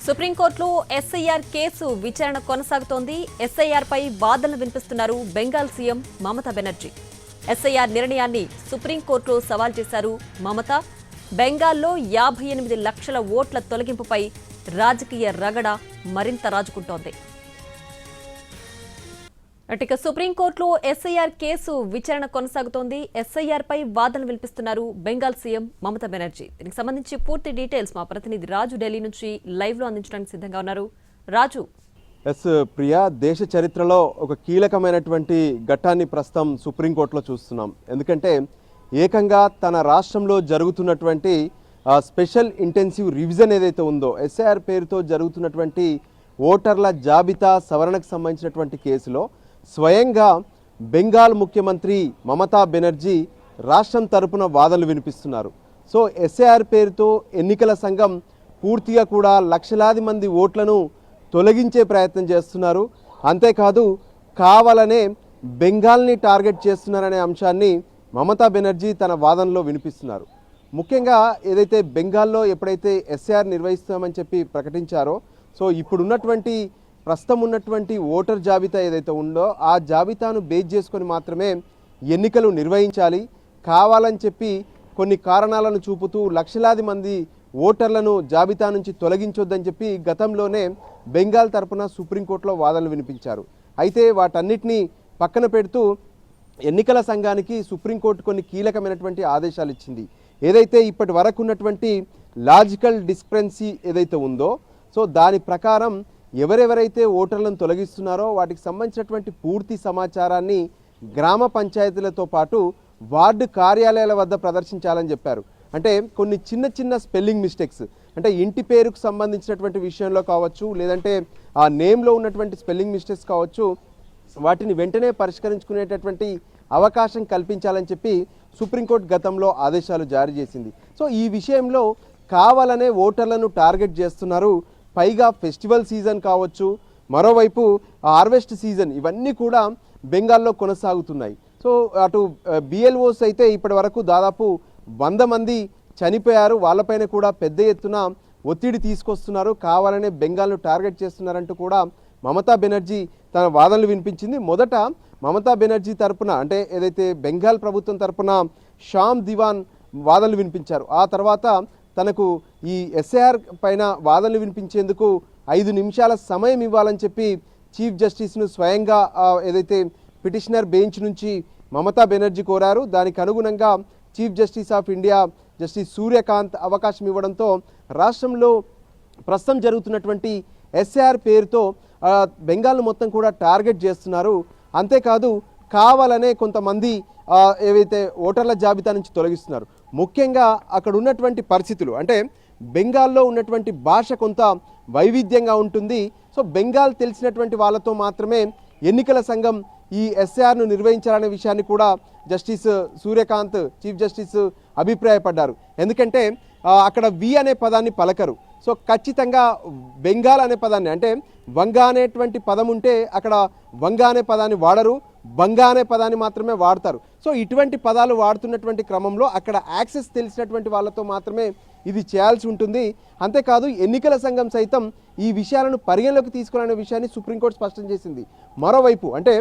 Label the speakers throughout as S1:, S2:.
S1: సుప్రీంకోర్టులో SIR case విచారణ కొనసాగుతోంది. ఎస్ఐఆర్ పై వాదనలు వినిపిస్తున్నారు బెంగాల్ సీఎం మమతా బెనర్జీ. ఎస్ఐఆర్ నిర్ణయాన్ని సుప్రీంకోర్టులో సవాల్ చేశారు మమత. బెంగాల్లో 58 లక్షల ఓట్ల తొలగింపుపై రాజకీయ రగడ మరింత రాజుకుంటోంది. ఇక సుప్రీంకోర్టులో ఎస్ఐఆర్ కేసు విచారణ కొనసాగుతోంది. ఎస్ఐఆర్ పై వాదనలు వినిపిస్తున్నారు బెంగాల్ సీఎం మమతా బెనర్జీ. దీనికి సంబంధించి పూర్తి డీటెయిల్స్ మా ప్రతినిధి రాజు ఢిల్లీ నుంచి లైవ్ లో అందించడానికి సిద్ధంగా ఉన్నారు. రాజు.
S2: ప్రియా, దేశ చరిత్రలో ఒక కీలకమైనటువంటి ఘట్టాన్ని ప్రస్తుతం సుప్రీంకోర్టులో చూస్తున్నాం. ఎందుకంటే ఏకంగా తన రాష్ట్రంలో జరుగుతున్నటువంటి స్పెషల్ ఇంటెన్సివ్ రివిజన్ ఏదైతే ఉందో, ఎస్ఐఆర్ పేరుతో జరుగుతున్నటువంటి ఓటర్ల జాబితా సవరణకు సంబంధించినటువంటి కేసులో స్వయంగా బెంగాల్ ముఖ్యమంత్రి మమతా బెనర్జీ రాష్ట్రం తరపున వాదనలు వినిపిస్తున్నారు. సో ఎస్ఐఆర్ పేరుతో ఎన్నికల సంఘం పూర్తిగా కూడా లక్షలాది మంది ఓట్లను తొలగించే ప్రయత్నం చేస్తున్నారు. అంతేకాదు కావాలనే బెంగాల్ని టార్గెట్ చేస్తున్నారనే అంశాన్ని మమతా బెనర్జీ తన వాదనలో వినిపిస్తున్నారు. ముఖ్యంగా ఏదైతే బెంగాల్లో ఎప్పుడైతే ఎస్ఐఆర్ నిర్వహిస్తామని చెప్పి ప్రకటించారో, సో ఇప్పుడున్నటువంటి ప్రస్తుతం ఉన్నటువంటి ఓటర్ జాబితా ఏదైతే ఉందో ఆ జాబితాను బేస్ చేసుకొని మాత్రమే ఎన్నికలు నిర్వహించాలి. కావాలని చెప్పి కొన్ని కారణాలను చూపుతూ లక్షలాది మంది ఓటర్లను జాబితా నుంచి తొలగించొద్దని చెప్పి గతంలోనే బెంగాల్ తరపున సుప్రీంకోర్టులో వాదనలు వినిపించారు. అయితే వాటన్నిటినీ పక్కన పెడుతూ ఎన్నికల సంఘానికి సుప్రీంకోర్టు కొన్ని కీలకమైనటువంటి ఆదేశాలు ఇచ్చింది. ఏదైతే ఇప్పటి వరకు ఉన్నటువంటి లాజికల్ డిస్క్రెపెన్సీ ఏదైతే ఉందో, సో దాని ప్రకారం ఎవరెవరైతే ఓటర్లను తొలగిస్తున్నారో వాటికి సంబంధించినటువంటి పూర్తి సమాచారాన్ని గ్రామ పంచాయతీలతో పాటు వార్డు కార్యాలయాల వద్ద ప్రదర్శించాలని చెప్పారు. అంటే కొన్ని చిన్న చిన్న స్పెల్లింగ్ మిస్టేక్స్, అంటే ఇంటి పేరుకు సంబంధించినటువంటి విషయంలో కావచ్చు, లేదంటే ఆ నేమ్లో ఉన్నటువంటి స్పెల్లింగ్ మిస్టేక్స్ కావచ్చు, వాటిని వెంటనే పరిష్కరించుకునేటటువంటి అవకాశం కల్పించాలని చెప్పి సుప్రీంకోర్టు గతంలో ఆదేశాలు జారీ చేసింది. సో ఈ విషయంలో కావాలనే ఓటర్లను టార్గెట్ చేస్తున్నారు. పైగా ఫెస్టివల్ సీజన్ కావచ్చు, మరోవైపు హార్వెస్ట్ సీజన్, ఇవన్నీ కూడా బెంగాల్లో కొనసాగుతున్నాయి. సో అటు బిఎల్ఓస్ అయితే ఇప్పటి వరకు దాదాపు 100 మంది చనిపోయారు. వాళ్ళపైన కూడా పెద్ద ఎత్తున ఒత్తిడి తీసుకొస్తున్నారు, కావాలనే బెంగాల్ను టార్గెట్ చేస్తున్నారంటూ కూడా మమతా బెనర్జీ తన వాదనలు వినిపించింది. మొదట మమతా బెనర్జీ తరపున, అంటే ఏదైతే బెంగాల్ ప్రభుత్వం తరపున శ్యామ్ దివాన్ వాదనలు వినిపించారు. ఆ తర్వాత తనకు ఈ ఎస్ఐఆర్ పైన వాదనలు వినిపించేందుకు 5 నిమిషాల సమయం ఇవ్వాలని చెప్పి చీఫ్ జస్టిస్ను స్వయంగా ఏదైతే పిటిషనర్ బెంచ్ నుంచి మమతా బెనర్జీ కోరారు. దానికి అనుగుణంగా chief justice of India justice Suryakant అవకాశం ఇవ్వడంతో రాష్ట్రంలో ప్రస్తుతం జరుగుతున్నటువంటి ఎస్ఐఆర్ పేరుతో బెంగాల్ మొత్తం కూడా టార్గెట్ చేస్తున్నారు. అంతేకాదు కావాలనే కొంతమంది ఏవైతే ఓటర్ల జాబితా నుంచి తొలగిస్తున్నారు. ముఖ్యంగా అక్కడ ఉన్నటువంటి పరిస్థితులు, అంటే బెంగాల్లో ఉన్నటువంటి భాష కొంత వైవిధ్యంగా ఉంటుంది. సో బెంగాల్ తెలిసినటువంటి వాళ్ళతో మాత్రమే ఎన్నికల సంఘం ఈ ఎస్ఐఆర్ను నిర్వహించాలనే విషయాన్ని కూడా జస్టిస్ సూర్యకాంత్, చీఫ్ జస్టిస్ అభిప్రాయపడ్డారు. ఎందుకంటే అక్కడ వి అనే పదాన్ని పలకరు. సో ఖచ్చితంగా బెంగాల్ అనే పదాన్ని, అంటే వంగ అనేటువంటి పదం ఉంటే అక్కడ వంగ అనే పదాన్ని వాడరు, బంగా అనే పదాన్ని మాత్రమే వాడతారు. సో ఇటువంటి పదాలు వాడుతున్నటువంటి క్రమంలో అక్కడ యాక్సెస్ తెలిసినటువంటి వాళ్ళతో మాత్రమే ఇది చేయాల్సి ఉంటుంది. అంతేకాదు ఎన్నికల సంఘం సైతం ఈ విషయాలను పరిగణలోకి తీసుకోవాలనే విషయాన్ని సుప్రీంకోర్టు స్పష్టం చేసింది. మరోవైపు అంటే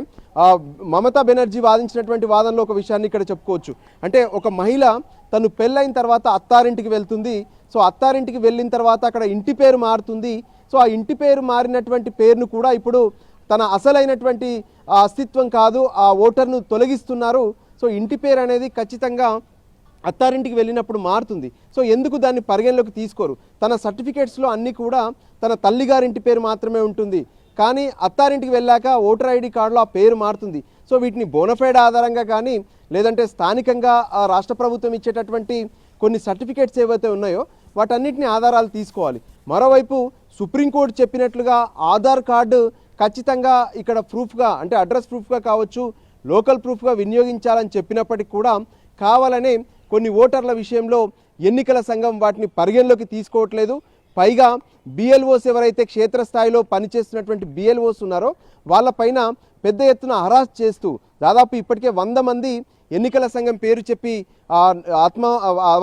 S2: మమతా బెనర్జీ వాదించినటువంటి వాదనలో ఒక విషయాన్ని ఇక్కడ చెప్పుకోవచ్చు. అంటే ఒక మహిళ తను పెళ్ళైన తర్వాత అత్తారింటికి వెళ్తుంది. సో అత్తారింటికి వెళ్ళిన తర్వాత అక్కడ ఇంటి పేరు మారుతుంది. సో ఆ ఇంటి పేరు మారినటువంటి పేరును కూడా ఇప్పుడు తన అసలైనటువంటి అస్తిత్వం కాదు, ఆ ఓటర్ను తొలగిస్తున్నారు. సో ఇంటి పేరు అనేది ఖచ్చితంగా అత్తారింటికి వెళ్ళినప్పుడు మారుతుంది. సో ఎందుకు దాన్ని పరిగణలోకి తీసుకోరు? తన సర్టిఫికేట్స్లో అన్నీ కూడా తన తల్లిగారింటి పేరు మాత్రమే ఉంటుంది, కానీ అత్తారింటికి వెళ్ళాక ఓటర్ ఐడి కార్డులో ఆ పేరు మారుతుంది. సో వీటిని బోనఫైడ్ ఆధారంగా కానీ, లేదంటే స్థానికంగా రాష్ట్ర ప్రభుత్వం ఇచ్చేటటువంటి కొన్ని సర్టిఫికేట్స్ ఏవైతే ఉన్నాయో వాటన్నిటిని ఆధారాలు తీసుకోవాలి. మరోవైపు సుప్రీంకోర్టు చెప్పినట్లుగా ఆధార్ కార్డు ఖచ్చితంగా ఇక్కడ ప్రూఫ్గా, అంటే అడ్రస్ ప్రూఫ్గా కావచ్చు, లోకల్ ప్రూఫ్గా వినియోగించాలని చెప్పినప్పటికీ కూడా కావాలనే కొన్ని ఓటర్ల విషయంలో ఎన్నికల సంఘం వాటిని పరిగణలోకి తీసుకోవట్లేదు. పైగా బిఎల్ఓస్ ఎవరైతే క్షేత్రస్థాయిలో పనిచేస్తున్నటువంటి బిఎల్ఓస్ ఉన్నారో వాళ్ళపైన పెద్ద ఎత్తున హరాస్ చేస్తూ దాదాపు ఇప్పటికే 100 మంది ఎన్నికల సంఘం పేరు చెప్పి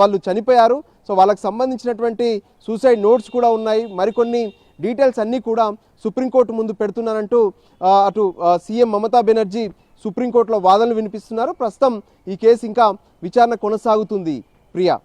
S2: వాళ్ళు చనిపోయారు. సో వాళ్ళకి సంబంధించినటువంటి సూసైడ్ నోట్స్ కూడా ఉన్నాయి. మరికొన్ని డీటెయిల్స్ అన్నీ కూడా సుప్రీంకోర్టు ముందు పెడుతున్నానంటూ అటు సీఎం మమతా బెనర్జీ సుప్రీంకోర్టులో వాదనలు వినిపిస్తున్నారు. ప్రస్తుతం ఈ కేసు ఇంకా విచారణ కొనసాగుతుంది. ప్రియా.